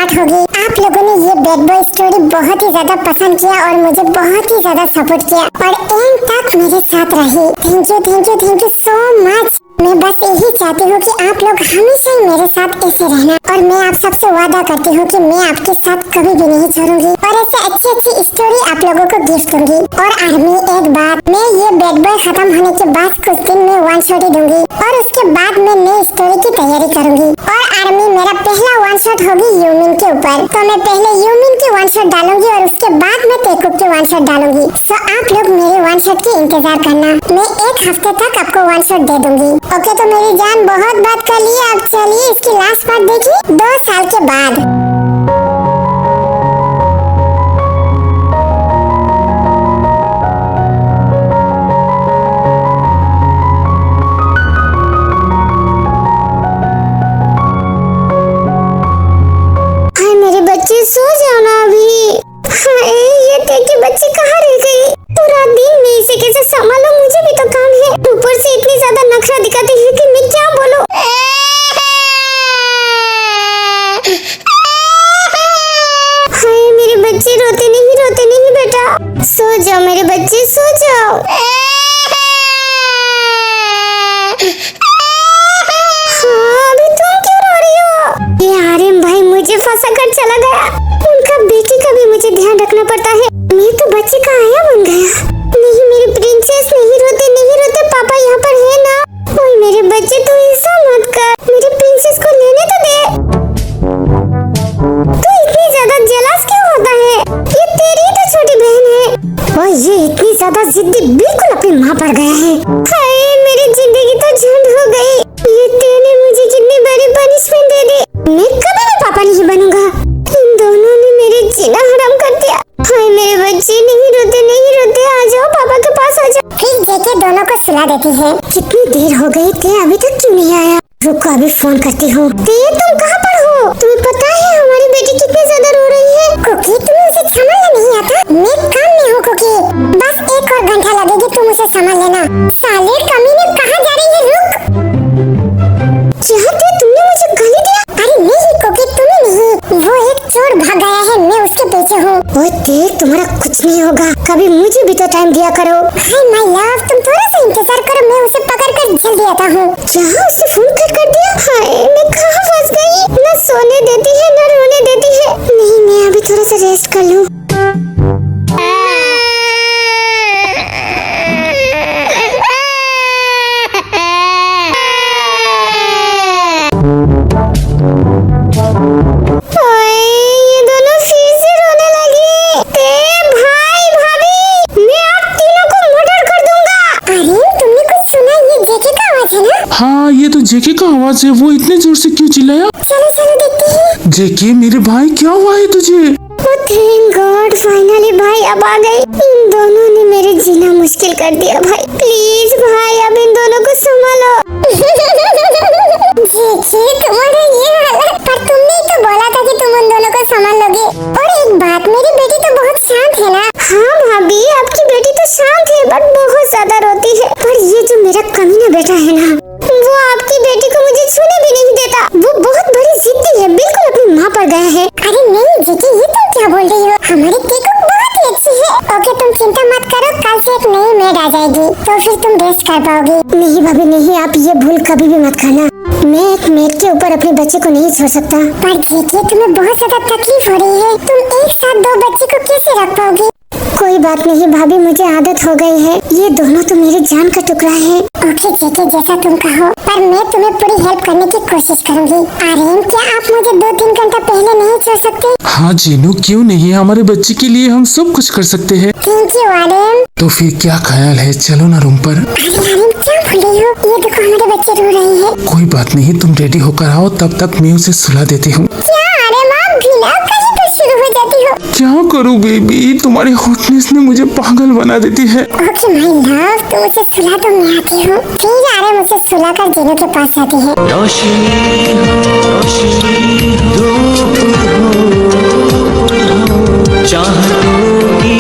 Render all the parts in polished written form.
Start होगी। आप लोगों ने ये बैड बॉय स्टोरी बहुत ही ज्यादा पसंद किया और मुझे बहुत ही ज्यादा सपोर्ट किया और एंड तक मेरे साथ रही। Thank you so much. मैं बस यही चाहती हूँ कि आप लोग हमेशा ही मेरे साथ ऐसे रहना और मैं आप सबसे वादा करती हूँ कि मैं आपके साथ कभी भी नहीं छोड़ूंगी और ऐसे अच्छी स्टोरी आप लोगों को गिफ्ट दूंगी। और आर्मी एक बात, मैं ये बैड बॉय खत्म होने के बाद कुछ दिन में वन शॉट ही दूंगी और उसके बाद मैं नई स्टोरी की तैयारी करूंगी। और आर्मी मेरा पहला वन शॉट होगी यूमिन के ऊपर, तो मैं पहले यूमिन की वन शॉट डालूंगी और उसके बाद मैं तेकुब की वन शॉट डालूंगी। सो आप लोग मेरे वन शॉट की इंतजार करना, मैं एक हफ्ते तक आपको वन शॉट दे दूंगी। ओके तो मेरी जान बहुत बात कर ली, अब चलिए इसकी लास्ट पार्ट देखिए 2 साल के बाद। हाय मेरे बच्चे सो जाओ ना अभी। हाय ये देखिए बच्चे कहाँ रह गई? पूरा दिन मैं इसे कैसे संभालूं, मुझे भी तो काम है। ऊपर से इतनी ज्यादा नखरा दिखाते हैं कि मैं क्या बोलूं। हाय मेरे बच्चे रोते नहीं बेटा, सो जाओ मेरे बच्चे सो जाओ। हाँ अभी तुम क्यों रो रही हो? ये आर्यन भाई मुझे फंसा कर चला गया। उनका बेटी का भी मुझे ध्यान रखना पड़ता है। मैं तो बच्चे का आया बन गया। नहीं मेरी प्रिंसेस नहीं रोते पापा यहाँ पर है ना। ओए मेरे बच्चे तू ऐसा मत कर, मेरी प्रिंसेस को लेने तो दे। तू इतनी ज्यादा जेलस क्यों होता है? ये तेरी तो छोटी बहन है और ये इतनी ज्यादा जिद्दी बिल्कुल अपनी माँ पर गया है। हाय मेरी जिंदगी तो झंड हो गई। ये तेने मुझे कितनी बड़ी पनिशमेंट दे दी। मैं कभी भी पापा नहीं बनूंगा। इन दोनों ने मेरे जीना हराम कर दिया। हाय मेरे बच्चे नहीं रोते, आ जाओ पापा के पास आ जाओ। फिर जेके दोनों को सुला देती है। कितनी देर हो गई थे, अभी तक क्यों नहीं आया? रुको अभी फोन करती हूँ। तुम कहाँ पर हो? तुम्हें पता है हमारी बेटी कितनी ज्यादा रो रही है? कुकी तुम्हें उसे संभालना नहीं आता? मैं काम में हूँ कुकी, बस 1 और घंटा लगेगी, तुम उसे संभाल लेना। साले कमीने कहाँ जा रही है? रुक। क्या तुमने मुझे गाली दिया? अरे नहीं कुकी तुम्हें नहीं, वो एक चोर भाग गया है, मैं उसके पीछे हूँ। ओए देख तुम्हारा कुछ नहीं होगा, कभी मुझे भी तो टाइम दिया करो। हाय माय लव, तुम थोड़ा सा इंतजार करो, मैं उसे पकड़ कर जल्दी आता हूँ। क्या उसे फोन कर दिया? हाय मैं कहाँ फंस गई? न सोने देती है न रोने देती है। नहीं मैं अभी थोड़ा सा रेस्ट कर लूँ। हाँ ये तो जेके का आवाज है, वो इतने जोर से क्यों चिल्लाया? चलो देखते हैं। जेके मेरे भाई क्या हुआ है तुझे? थैंक गॉड फाइनली भाई अब आ गए। इन दोनों ने मेरे जीना मुश्किल कर दिया। भाई प्लीज भाई अब इन दोनों को संभालो। जेके तुम्हारा ये हालत, पर तुमने तो बोला था कि तुम उन दोनों को संभाल लोगे। और एक बात, मेरी बेटी तो बहुत शांत है ना? हाँ भाभी आपकी बेटी तो शांत है बट बहुत ज्यादा रोती है। पर ये जो मेरा कमीना बेटा है ना, वो आपकी बेटी को मुझे छूने भी नहीं देता। वो बहुत बड़ी जिद्दी है, बिल्कुल अपनी माँ पर गया है। अरे नहीं जेके, ये तुम क्या बोल रही हो? हमारी तेकुब बहुत ही अच्छी है। ओके तुम चिंता मत करो, कल से एक नई मेड आ जाएगी तो फिर तुम रेस्ट कर पाओगी। नहीं भाभी नहीं, आप ये भूल कभी भी मत करना। मैं एक मेड के ऊपर अपने बच्चे को नहीं छोड़ सकता। पर जेके तुम्हें बहुत ज्यादा तकलीफ हो रही है, तुम एक साथ 2 बच्चे को कैसे रख पाओगी? कोई बात नहीं भाभी, मुझे आदत हो गई है। ये दोनों तो मेरी जान का टुकड़ा है। ओके जेके जैसा तुम कहो, पर मैं तुम्हें पूरी हेल्प करने की कोशिश करूंगी। आर्यन क्या आप मुझे 2-3 घंटा पहले नहीं छोड़ सकते? हाँ जीनू क्यों नहीं, हमारे बच्चे के लिए हम सब कुछ कर सकते हैं। Thank you Aryan. तो फिर क्या ख्याल है, चलो ना रूम पर। अरे आर्यन क्या बोल रही हो? ये देखो हमारे बच्चे रो रहे हैं। कोई बात नहीं, तुम रेडी होकर आओ, तब तक मैं उसे सुला देती हूँ। क्या आर्यन आप भी ना कहीं पर शुरू हो जाती हो? क्या करूँ बेबी, तुम्हारी हॉटनेस ने मुझे पागल बना देती है। ओके माय लव, तुम उसे सुला तो मैं आती हूँ। फिर आर्यन उसे सुला कर जीनू के पास जाती है। रोशनी धूप हो, चाहतों की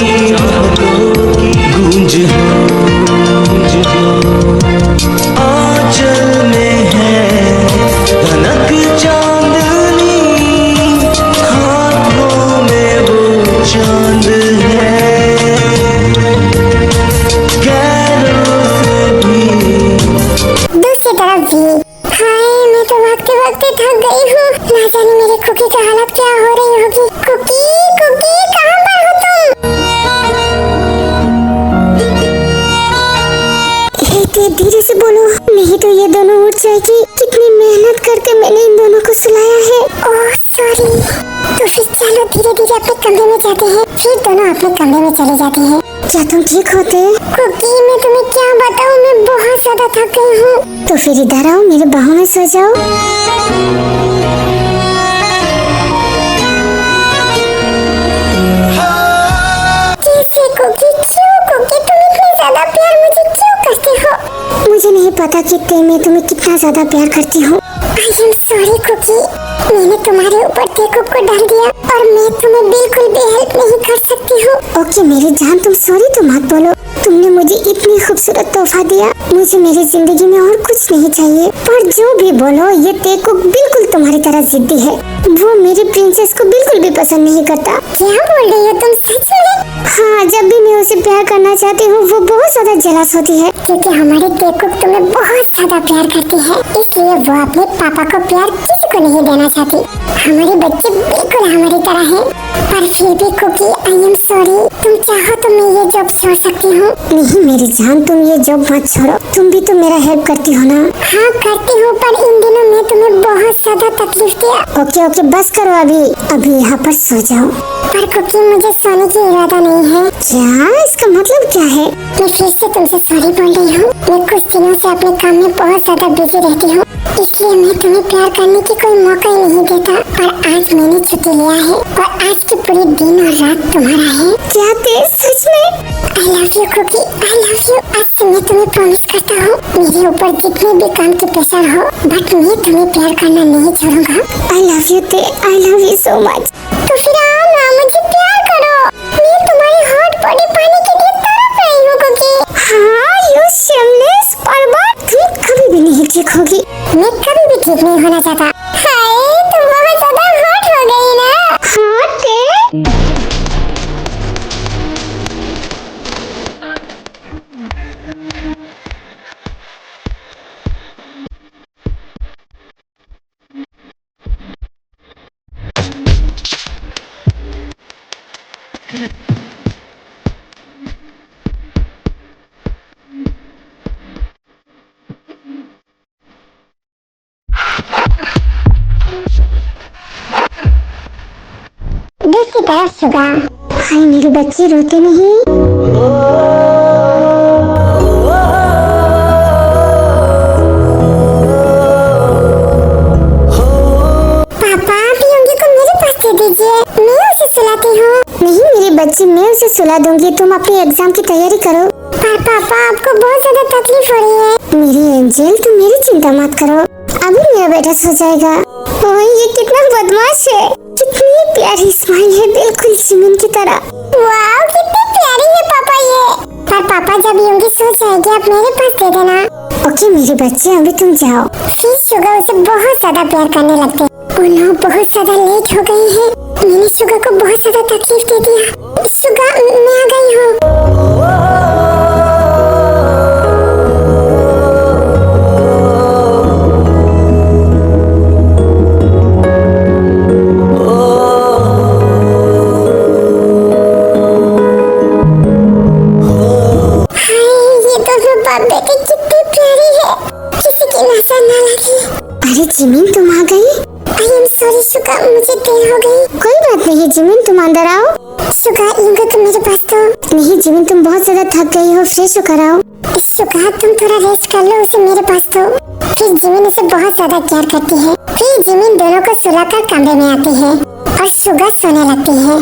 गूंज हो, आंचल में है धनक चांदनी, कुकी का हालत क्या हो रही होगी। कुकी कुकी कहाँ पर हो तुम? धीरे से बोलो, नहीं तो ये दोनों उठ जाएगी। कितनी मेहनत करके मैंने इन दोनों को सुलाया है। Oh sorry. तो फिर चलो धीरे धीरे अपने कमरे में जाते हैं। फिर दोनों अपने कमरे में चले जाते हैं। क्या तुम ठीक होते? कुकी मैं तुम्हें क्या बताऊँ, मैं बहुत ज्यादा थक गई हूँ। तो फिर इधर आओ, मेरे बाहों में सो जाओ। कैसे कुकी, क्यों कुकी तुम इतने ज्यादा प्यार मुझे क्यों करते हो? मुझे नहीं पता कि मैं तुम्हें कितना ज्यादा प्यार करती हूँ। आई एम सॉरी कुकी, मैंने तुम्हारे ऊपर टेकुक को डाल दिया और मैं तुम्हें बिल्कुल भी हेल्प नहीं कर सकती हूँ। ओके मेरी जान, तुम सॉरी तो मत बोलो। तुमने मुझे इतनी खूबसूरत तोहफा दिया, मुझे मेरी जिंदगी में और कुछ नहीं चाहिए। पर जो भी बोलो, ये टेकुक बिल्कुल तुम्हारी तरह जिद्दी है। वो मेरी प्रिंसेस को बिल्कुल भी पसंद नहीं करता। क्या बोल रही हो तुम, सच में? हाँ, जब भी मैं उसे प्यार करना चाहती हूँ वो बहुत ज्यादा जलस होती है। क्योंकि हमारी टेकुक तुम्हें बहुत ज्यादा प्यार करती है, इसलिए वो अपने पापा को प्यार किसी को नहीं देना चाहती। हमारे बच्चे बिल्कुल हमारी तरह हैं। पर फिर भी कुकी आई एम सॉरी, तुम चाहो तो मैं ये जॉब छोड़ सकती हूँ। नहीं मेरी जान, तुम ये जॉब मत छोड़ो। तुम भी तो मेरा हेल्प करती हो ना। हाँ करती हूँ, पर इन दिनों मैं तुम्हें बहुत ज्यादा तकलीफ दिया। ओके ओके बस करो, अभी यहाँ पर सो जाओ। पर कुकी मुझे सोने की इरादा नहीं है। क्या? इसका मतलब क्या है? मैं फिर से तुमसे सॉरी बोल रही हूँ। मैं कुछ दिनों से अपने काम में बहुत ज्यादा बिजी रहती हूँ, इसलिए मैं तुम्हें प्यार करने की कोई मौका ही नहीं देता। और आज मैंने छुट्टी लिया है और आज की पूरी दिन और रात तुम्हारा है। क्या तेज? सच में? I love you Cookie, I love you. आज से मैं तुम्हें प्रॉमिस करता हूँ, मेरे ऊपर जितने भी काम की प्रेशर हो, बट मैं तुम्हें प्यार करना नहीं छोड़ूंगा। आई लव यू ते, आई लव यू सो मच। तो फिर आओ ना, मुझे प्यार करो। मैं तुम्हारी हॉट बॉडी पाने के लिए तड़प रही हूँ कुकी। हाँ यू शेमलेस परवर्ट, तुम कभी भी नहीं ठीक होगी। मैं कभी भी ठीक नहीं होना चाहता। हाय तुम बहुत ज्यादा हॉट हो गई ना। हाँ ते? देखी तरह सुगा। हाय मेरे बच्चे, रोते नहीं। पापा पियोंगी को मेरे पास दे दीजिए, मैं उसे सुलाती हूँ। नहीं मेरे बच्चे, मैं उसे सुला दूंगी। तुम अपनी एग्जाम की तैयारी करो। पर पापा आपको बहुत ज्यादा तकलीफ हो रही है। मेरी एंजल, तुम मेरी चिंता मत करो, अभी मेरा बेटा सो जाएगा। ओह ये कितना बदमाश है, कितनी प्यारी स्माइल है, बिल्कुल जिमिन की तरह। वाह कितनी प्यारी है पापा ये। पर पापा जब यूंगी सो जाएगी आप मेरे पास दे देना। ओके मेरे बच्चे, अभी तुम जाओ। फिर शुगर उसे बहुत ज्यादा प्यार करने लगते हैं। वो लोग बहुत ज्यादा लेट हो गए हैं, मैंने शुगर को बहुत ज्यादा तकलीफ दे दिया। शुगर मैं आ गई हूँ। बेटी कितनी प्यारी है, किसी की नजर न लगी। अरे जिमिन तुम आ गई? आई एम सॉरी शुगा, मुझे देर हो गई। कोई बात नहीं जिमिन, तुम अंदर आओ। शुगा यूंगी तुम मेरे पास दो। नहीं जिमिन, तुम बहुत ज्यादा थक गई हो, फ्रेश होकर आओ। शुगा तुम थोड़ा रेस्ट कर लो, उसे मेरे पास दो। फिर जिमिन उसे बहुत ज्यादा प्यार करती है। फिर जिमिन दोनों को सुलाकर कमरे में आती है और शुगा सोने लगती है।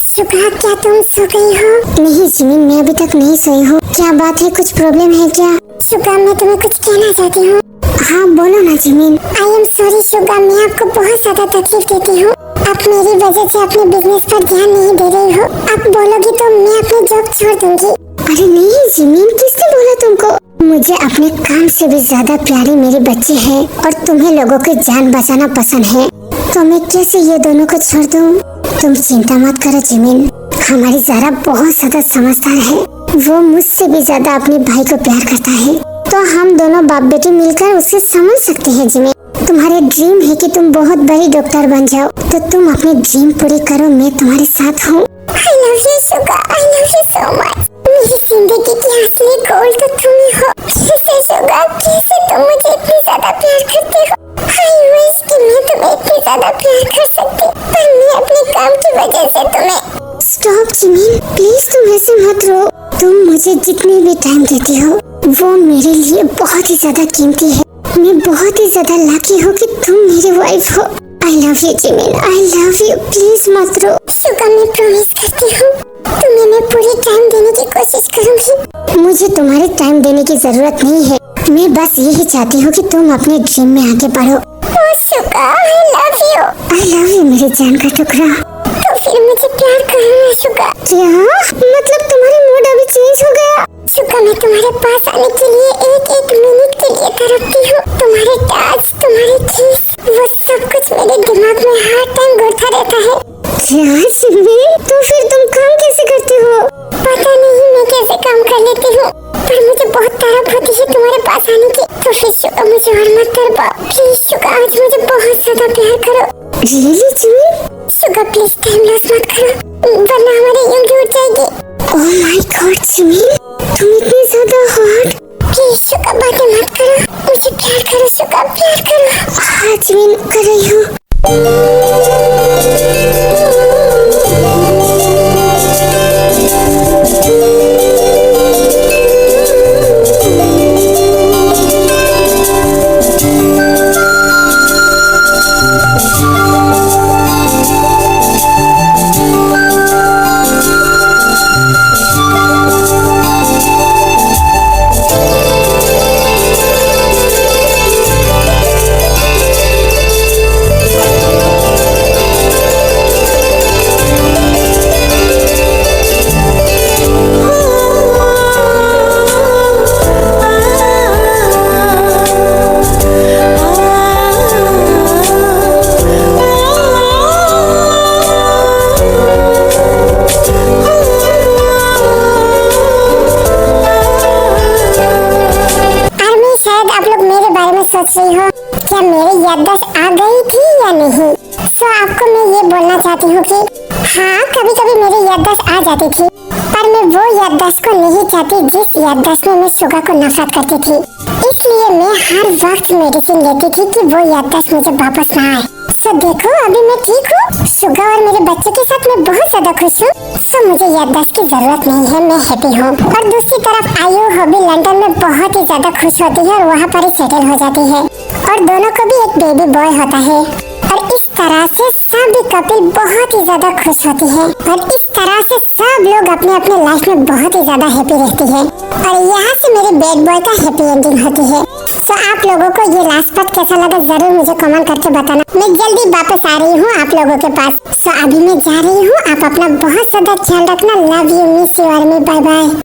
शुगा क्या तुम सो गई हो? नहीं जिमिन, मैं अभी तक नहीं सोई हूँ। क्या बात है, कुछ प्रॉब्लम है क्या? शुगा मैं तुम्हें कुछ कहना चाहती हूँ। हाँ बोलो ना Jimin. I am sorry Suga, मैं आपको बहुत ज्यादा तकलीफ देती हूँ। आप मेरी वजह से अपने बिजनेस पर ध्यान नहीं दे रही हो। आप बोलोगी तो मैं अपनी जॉब छोड़ दूंगी। अरे नहीं जिमिन, किसने बोला तुमको? मुझे अपने काम से भी ज्यादा प्यारे मेरे बच्चे हैं और तुम्हें लोगों की जान बचाना पसंद है, तो मैं कैसे ये दोनों को छोड़ दूँ? तुम चिंता मत करो जिमिन, हमारी ज़ारा बहुत ज्यादा समझदार है। वो मुझसे भी ज्यादा अपने भाई को प्यार करता है, तो हम दोनों बाप बेटी मिलकर उसे समझ सकते हैं जिमिन। तुम तुम्हारे ड्रीम है कि तुम बहुत बड़ी डॉक्टर बन जाओ, तो तुम अपने ड्रीम पूरी करो, मैं तुम्हारे साथ हूँ। I love you Suga, I love you so much। मेरी जिंदगी की असली गोल तो तुम ही हो। कैसे सुगा, कैसे तुम मुझे इतनी ज्यादा प्यार करते हो। I wish कि मैं तुम्हें इतनी ज्यादा प्यार कर सकती, पर मैं अपने काम की वजह से तुम्हें। स्टॉप जिमिन, प्लीज तुम ऐसे मत रो। तुम मुझे जितनी भी टाइम देती हो वो मेरे लिए बहुत ही ज्यादा कीमती है। मैं बहुत ही ज्यादा लकी हूँ कि तुम मेरी वाइफ हो। आई love you Jimin, I love you, please मत रो। सुगा, मैं प्रॉमिस करती हूँ तुम्हें मैं पूरी टाइम देने की कोशिश करूँगी। मुझे तुम्हारे टाइम देने की जरूरत नहीं है, मैं बस यही चाहती हूँ कि तुम अपने ड्रीम में आगे बढ़ो। ओ सुगा, आई लव यू मेरे जान का टुकड़ा। तो फिर मुझे प्यार करो ना सुगा। क्या मतलब तुम्हारा मूड अभी चेंज हो गया? सुगा, मैं तुम्हारे पास आने के लिए एक एक मिनट के लिए तड़पती हूँ। तुम्हारे टच, तुम्हारी किस, वो सब कुछ मेरे दिमाग में हर टाइम घूमता रहता है। तो फिर तुम काम कैसे करती हो? पता नहीं मैं कैसे काम कर लेती हूँ, पर मुझे बहुत तड़प होती है तुम्हारे पास आने की। तो फिर सुगा मुझे और मत तड़पाओ प्लीज सुगा, आज मुझे बहुत ज्यादा प्यार करो। Really Jimin? Suga please time loss मत करो, वरना हमारी उंगली उठ जाएगी। ओह माय गॉड जिमिन, तुम इतनी ज्यादा हॉट। प्लीज सुगा बातें मत करो, मुझे प्यार करो सुगा, प्यार करो। हाँ जिमिन, कर रही हूँ। सोच रही हो क्या मेरी याददाश्त आ गई थी या नहीं। सो आपको मैं ये बोलना चाहती हूँ कि हाँ, कभी कभी मेरी याददाश्त आ जाती थी, पर मैं वो याददाश्त को नहीं चाहती जिस याददाश्त में मैं सुगा को नफरत करती थी। इसलिए मैं हर वक्त मेडिसिन लेती थी कि वो याददाश्त मुझे वापस ना आए। सो देखो अभी मैं ठीक हूँ, सुगा और मेरे बच्चे के साथ मैं बहुत ज्यादा खुश हूँ। सो मुझे याददाश्त की जरूरत नहीं है, मैं हैप्पी हूँ। और दूसरी तरफ आयु हॉबी लंदन में बहुत ही ज्यादा खुश होती है और वहाँ पर ही सेटल हो जाती है और दोनों को भी एक बेबी बॉय होता है। और इस तरह से सभी कपिल बहुत ही ज्यादा खुश होती है और इस तरह से सब लोग अपने अपने लाइफ में बहुत ही ज्यादा हैप्पी रहती है और यहाँ से मेरे बैड बॉय का हैप्पी एंडिंग होती है। तो आप लोगों को ये लास्ट पार्ट कैसा लगा जरूर मुझे कमेंट करके बताना। मैं जल्दी वापस आ रही हूँ आप लोगों के पास। तो अभी मैं जा रही हूँ, आप अपना बहुत ज्यादा ख्याल रखना। लव यू, मिस यू और मी, बाय बाय।